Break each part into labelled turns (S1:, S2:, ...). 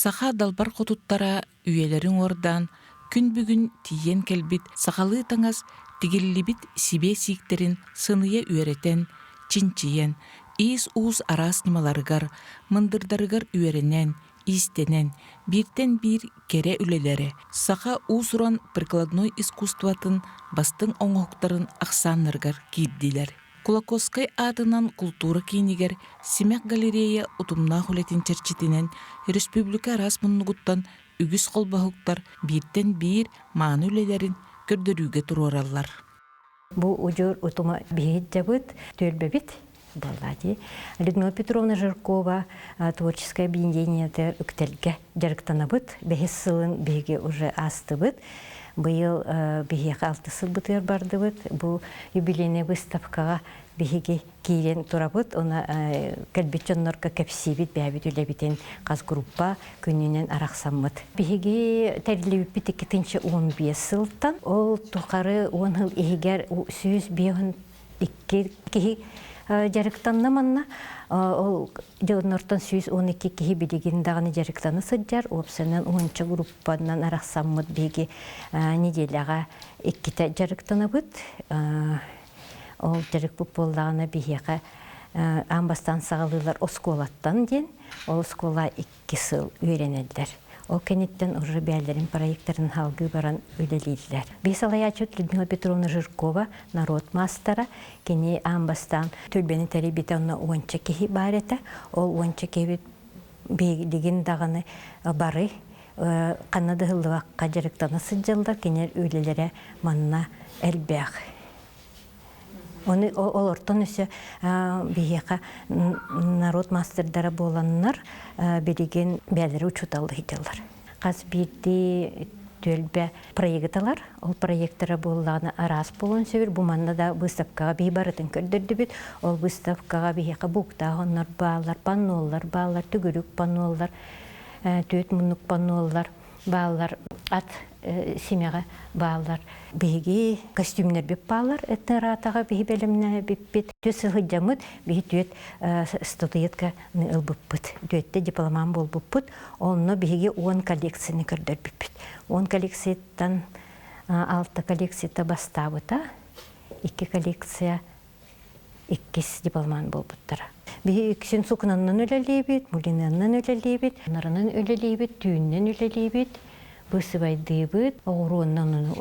S1: Саха далбар хотуттара үйелерин ордан, күн бүгін тиен келбит, сақалы таңас тигиллибит сибе сиктерин сыные үйеретен, чинчиен, ис уус арас нималаргар, мындырдарыгар үйеренен, истенен, биртен бир кере үлелері. Саха уусуран прикладной искусстватын бастың оңоқтарын ақсанныргар кирдилер. Кулакоскай атынан культура кейнигер Семек галерея утумна хулетин черчитинен республика расмуннугуттан үгіс қолбахуктар биртен бир мааны үлелерин көрдөрүүгө турураллар.
S2: Бу ужур утума бейт жабыт, төлбебит. Людмила Петровна Жиркова, творческое объединение үктелге жарыктанабыт, бехес сылын беге уже астыбыт. Быйыл беге 6 сыл бытыр бардыбыт. Бу юбилейный выставкага беге кийлен турабыт. Она кәлбетчоннорка кәпсибит, бәбит үлебитен қаз группа күнінен арақсамыт. Беге тәрілебіппет 2-15 сылтан. Ол тұқары 10 жыл егер сөз беғын 2 кеги жарыктанна манна ол жоннортон 112 кихи билигин даганы жарыктаны сыджар опсенен 10 группанан араксаммыт беги неделяга 2 жарыктанабыт ол жарык боллагана бияга амбастан сагалылар осколаттан ден ол скола 2 сыл үйренелдер. Ол кенеттен уже бәлерин проекттарын халгы баран үлелейлер. Бесалаячут Людмила Петровна Жиркова, народ мастера, кене амбастан төлбені тәребетанна уанча кехи барета. Ол уанча кехи бейдеген дағаны бары қанады ғылдываққа жарықтаны сыджалдар, кенер үлелері манна әлбәқ. Ол ортон өсі бейеқа народ мастердары боланнар береген бәлері учуталды хителар. Қаз бірді төлбе проектталар, ол проекттары болағына арас болуын сөбір. Бұл манна да выставкаға бей барытын көрдірді бет. Ол выставкаға бейеқа бұқтағынлар бағалар, паноллар, бағалар, түгірік паноллар, төт мұнық паноллар, бағалар, ат семяға бағалар. Бейге костюмнер беп бағалар, әтін ратаға бей бәліміне беппет. Төт сылғыджамыд, бей төт студиетка ұлбыппыт. Төтті дипломан бол бұппыт. Онны бейге 10 коллекцияны көрдір беппет. 10 коллекцияттан 6 коллекцията бастабыта, 2 коллекция 2 дипломан бол бұттыра. Бей үксен сұқынаннан өлелейбет, мұлинаннан өлелейбет, нарынан өлелейбет, түйіннен өлелейбет. Бұсы байдыбыт, оғыруыннан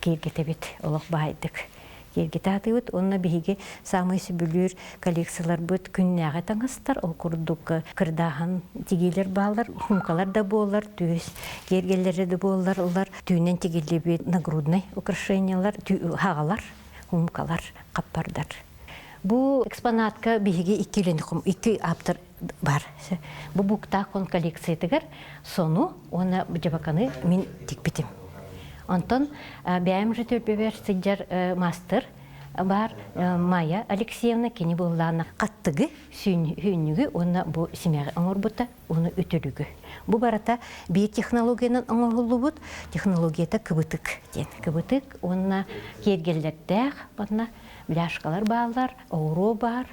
S2: кергетебет, олық байдық. Кергетатыбыт, онына бейге самый сөбілер коллекциялар бұд күннәға таңыстар, ол күрдік кырдаған тегейлер балар, хумкалар да болар, түйіс кергелері де болар, олар түйінен тегелебет нагрудный украшениялар, хағалар, хумкалар, қаппардар. Бұл экспонатка бейге 2 аптыр бар. Бұл бұқтақын коллекциятығыр, сону оны жабақаны мен текпетім. Онтон бәйім жетөлбебер сыджар мастер бар Майя Алексеевна кені болағына қаттығы сүйінігі, оны бұл семяғы оңыр бұта, оны өтілігі. Бұл барата бей технологияның оңырғылы бұд, технологията кібітік. Кібітік, оны кергелдердәқ, бұдына бляшкалар бағалар, оғыру бар,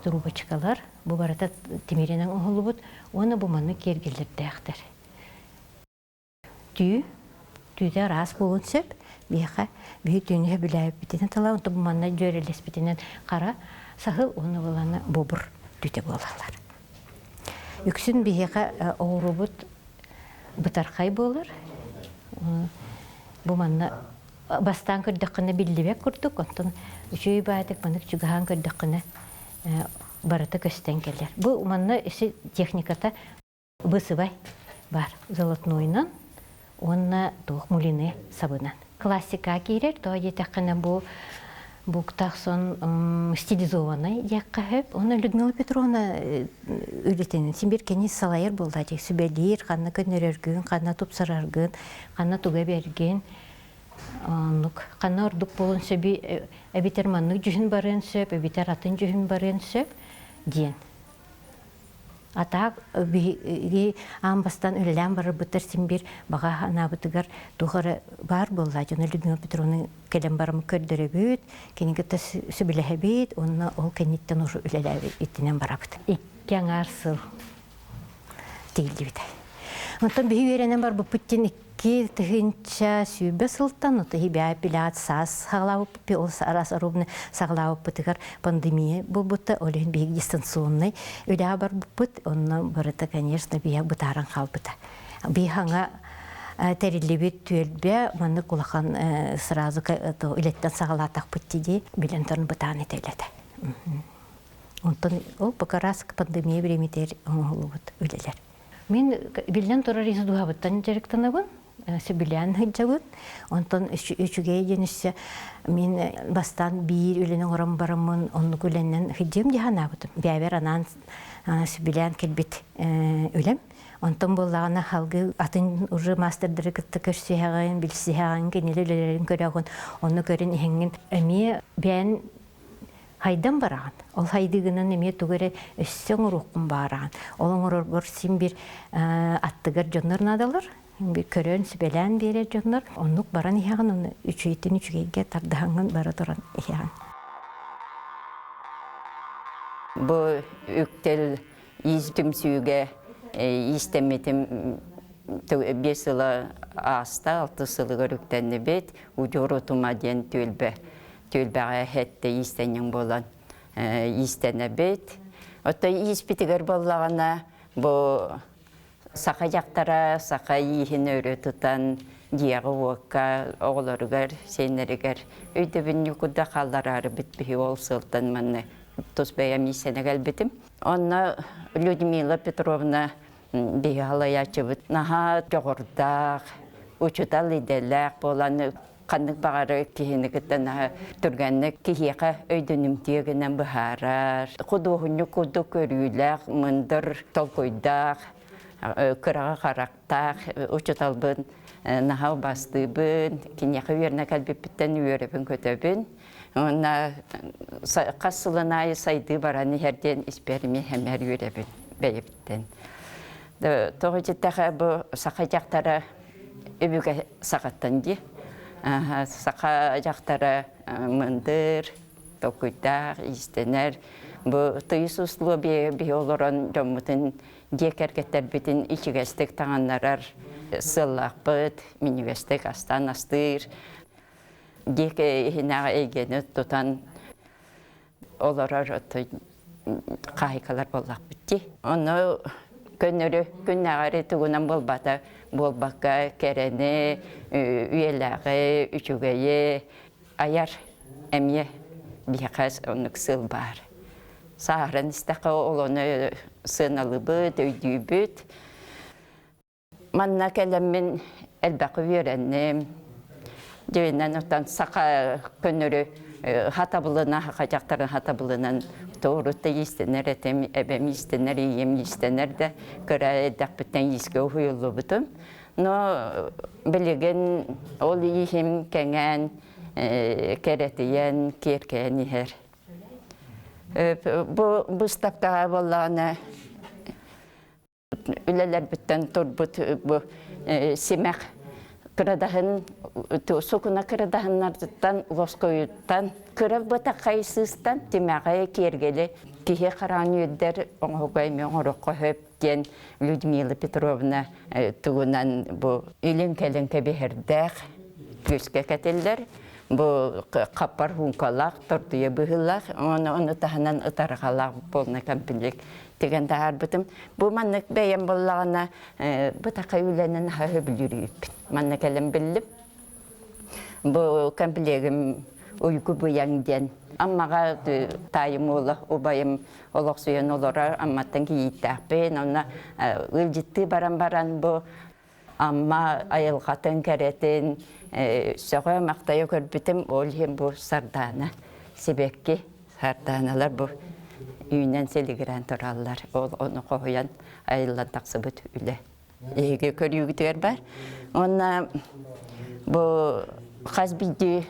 S2: трубочкалар, бұл барата темеренің оңғылы бұд, оны бұманы кергелдердәқтір. Түйді рас болын сөп, бейқа бей түйінге біләйіп бітінен тала, онты бұманна жөрелес бітінен қара, сағыл оны боланы бобыр түйді болалар. Үксін бейқа оғыру бұд бұтарқай болыр, бұманна бастан көрдіқіні білдібек күрдік, онтын үшөй байдық, мұнық жүгіған көрдіқіні барыты көстен келер. Бұл манна ісі техниката бұсыбай бар, золотнойнан, онна туық мулины сабынан. Классика кейрер, тоға детақіні бұл бұқтақ сон стилизованный яққа хөп. Оны Людмила Петровна үйретенін. Сен бір кені салайыр болды, сүбелер, қанна көнер өргін, қанна тұпсар-аргын, қанна тұға берген. Қанна ордық болын сөбі, әбетер манның жүхін барын сөп, әбетер атын жүхін барын сөп, ден. Атақ амбастан өлілен бары бұтыр сен бір баға анабытығар тұғыры бар болды. Жаны Людмила Петровның кәлем барымы көрдірі бүйт, кенігітті сөбілі бейт, оны ол кәнеттен ұшы өлілі еттінен барабыд. Иккен арсыл тегілді біті. Онтон биһи үйренен бар бу путтин икки тыгынча сүүбе сылтан отыһи бää пилаат саас саглаабып пи ол арас арубны саглаабып бытыгар пандемия булбутта олен биһи дистанционный үлää бар буппут онно барыта конечно бия бутаран халбыта бихаңа терилибит түөлбе манны кулахан сразу үлеттен сагалаатак путтиди билен бутаан этелете. Онтон ол покарас пандемия времетер оңолубут үлелер. Мен билен турар изу дуабыттан жеректанабын, сөбилен хыджабын. Онтон үчүгей дениссе мен бастан бир үленен орам барамын, онну күленнен хыджем диханабытым. Бәбер анан сөбилен келбит үлем. Онтон боллагана халгы атын уже мастердары кытты көшсөһәгән, билсәһәгән, кенелеләрен көрәгән, онны көрен иһеңген. Эми бән хайдан бараған. Ол хайдыгынан эме түгере өссөң уруккун бараған. Олоңор бор син бир аттыгар жоннор надалар. Бир көрөн сибелен бере жоннор. Оннук баран иһәгән, оны үчөйтен үчүгейге тардаган бара туран иһәгән.
S3: Бу үктел издүмсүгө истеметим 5 yıla asta 6 yılı görüktенне бет удору тумаден төлбәгә хәтте истенең болан истене бет. Отта испитигер боллагана бу сака жактара сака ихин өрөтүтан диягы вокка огларыгар сенеригер өйдөбүн юкуда калларары битби ол сылтан манны тосбая миссенегел битим. Онна Людмила Петровна бигалаячыбыт наха жогордак учутал иделек боланы каннык багары кихинигиттен түргенник кихиека өйдөнүмтиегенен бахарар кудугуню куду көрүлек мындыр толкойдак кырага карактак учуталбын наха бастыбын киняка үйерне калбиппиттен үйеребин көтөбүн она касылына сайды бараны херден исперми хемер үйеребин бейиптен Тоғыжеттіғі бұл сақа жақтары өбіге сақаттан де. Сақа жақтары мындыр, тоқыдақ, истенер. Бұл тұйыс ұслы бей олырын жомытын декергеттер бітін ичігестік тағанларар сыллақ бұд, минивестік астан астыр. Декі ехінағы егені тұтан олырар қайқалар болақ бітті. Оны Көннөрү күннәгәре тугунан болбакка керене үеләге үчүгәе аяр эмие бихәс онук сыл бар. Саран истәкә олоны сыналыбыт, өйдүбүт. Манна келеммен элбәкы үйрәннем. Дөйнән оттан сака көннөрү хатабылына, хакажактарын хатабылынан Тоғырытта естенер, әбәм естенер, ем естенер де көрі әдәкпіттен еске ұйылы бұтым. Но білеген ол ехем кәңән, кәретіен, керкән ехер. Бұл стаптаға болағына үлелер біттен тұрбыт семәқ кырадағын, сокуна кырадағыннардықтан, лоскойыттан, көріп бұта қайсыстан темәғай кергелі кеге қаран өйдер оңғай мен ұрыққа хөптен Людмила Петровна туғынан бұл үлін-кәлін кәбехердәқ көске кәтелдер. Бұл қаппар хуңқалақ, тұрдуя бұғылақ, оны тағынан ұтарғалақ болны кәмпілік. Дегенде арбытым. Бұл маннық бәйен болағына бұтақай үләнін хағы біліріп. Маннық әлім біліп. Бұл кәмпілегім ұйқы бұяңден. Аммаға тайым олы, обайым олық сүйен олыра, амматтан кейттәқпен. Оны үлжітті баран-баран бұл амма айылғатын кәретін соға мақтайы көрбітім. Ол хем бұл сардана. Себекке сарданалар бұл үйінен селігірен тұралар. Ол оны қойын айылан тақсы бұт үлі. Еге көрігітер бар. Оны бұл қазбейді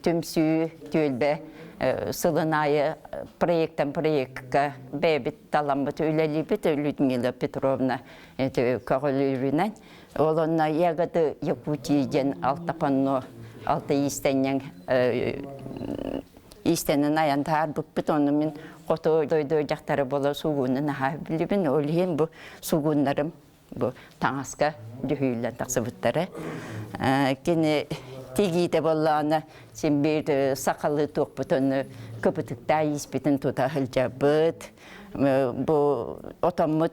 S3: түмсі төлбе сылынайы проекттен проектқа бәбіт таламбыт үләлі біт Людмила Петровна көғілірінен. Ол оны егіді Якутияден алтапанно алты истеннен истенен аянтар бұппыт оны мен қото дойды жақтары бола суғуынын аға білібін. Ол ең бұл суғуынларым bu taŋaska dühüyle taqsıbıtları. Kene tigide bollana sen bir sakalı toqbutunu köpütükta ispitin tutahılcabıt. Bu otomut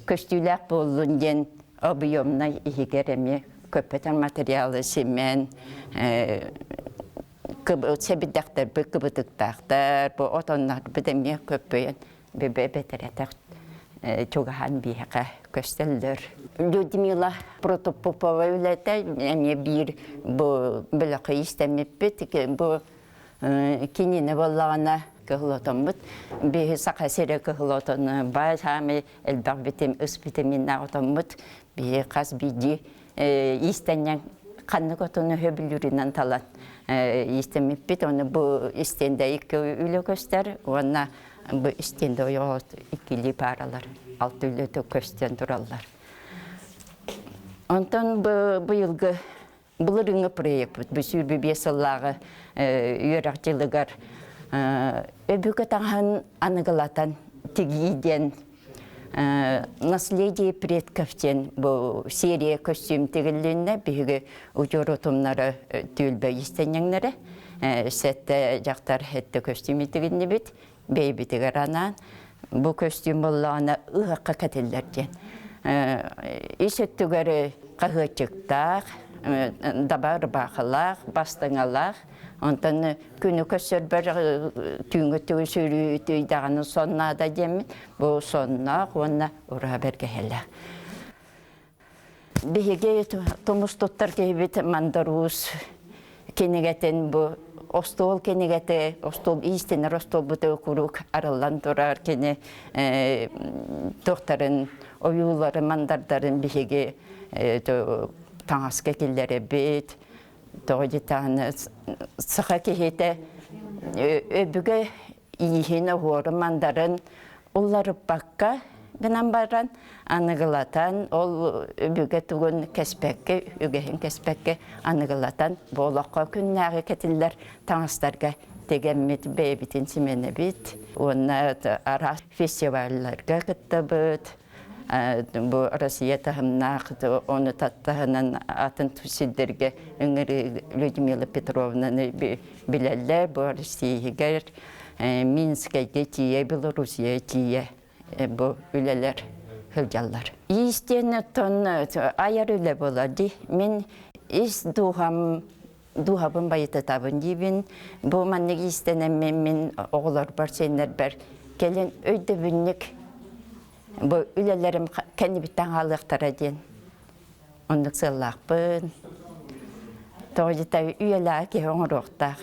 S3: köstülük bollungen obiyomna ihigeremi köpeten materyali semen sebidaktar bu köpütüktaktar bu otonlar bidemiye köpüyen bebeteretak çoğahan bir haka kösteller. Людмила Протопопова ülete yani bir bu bilakı istemepet bu kinine vallana kıhlotamut bir sakasere kıhlotonu bazı elbak bitim vitaminler otamut bir kas bidi istenen kanlı kotunu höbülüründen talan istemepet onu bu istende iki ülke göster ona bu istende o ikili paralar altı ülke göster durallar. Ondan bu yılgı bulurunu projekt bu sürü bir sallağı üyerakçılıgar öbürkü tağın anıgılatan tigiden наследие предковтен bu серия костюм тегелленне биге учороtumları tülbe istenenlere sette jaqtar hette kostüm tegenne bit beybi tegaranan bu kostüm bollana ıhaqqa katellerden işettügere qahıçıqtaq dabar baxalaq bastangalaq ondan günü köşer bir tüngütü sürü tüydağının sonuna da demin bu sonuna ona ora bergehelle. Bihege tomus tuttar kebit mandarus kenegeten bu ostol kenegete ostol istener ostol bu kuruk aralan durar kene doktorun oyuları mandarların bihege taŋaska killere bit Doğudan sığa kehete öbüge iyihine hormanların onları bakka gınan baran anıgılatan ol öbüge tuğun kespekke ögehin kespekke anıgılatan bolakka künnäge ketiller taŋastarga tegemmet bebitin simene bit onlar ara festivallarga gittabıt bu Rusya tahımnaqdı onu tattahının atın tüsildirge öngeri Людмила Petrovna'nı bilerler bu Rusya'ya Minsk'e geçiye Belarusya geçiye bu üleler hılcallar. İstene ton ayar üle boladı. Min is duhabın bayıta tabın gibin bu mannek istenem min oğlar bar senler ber gelen öde binlik bu ülelerim kendi bitten halıqtara den. Onluk sığlaqpın. Doğucita üyeler ki onuruqtaq.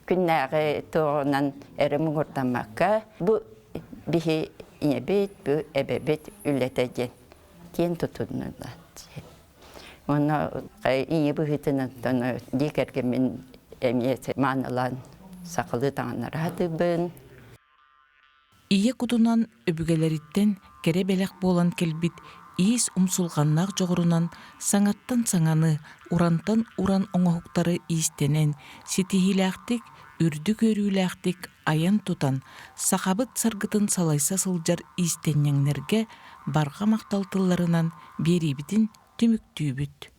S3: Künnäge toğunan erimin ortamakka. Bu bihi inebit, bu ebebit ülete den. Ken tutunurlar. Ona iyi bu hıtının tonu dikerge min emniyeti manılan sakılı tağınlar hatıbın.
S1: Ие кутунан өбүгелериттен керебелек болан келбит иис умсулганнак жогорунан саңаттан саңаны, урантан уран оңохуктары иистенен, ситихилээхтик, үрдү көрүүлээхтик аян тутан, сахабыт саргытын салайса сылжар иистеннеңнерге барга макталтыларынан берибитин түмүктүүбүт.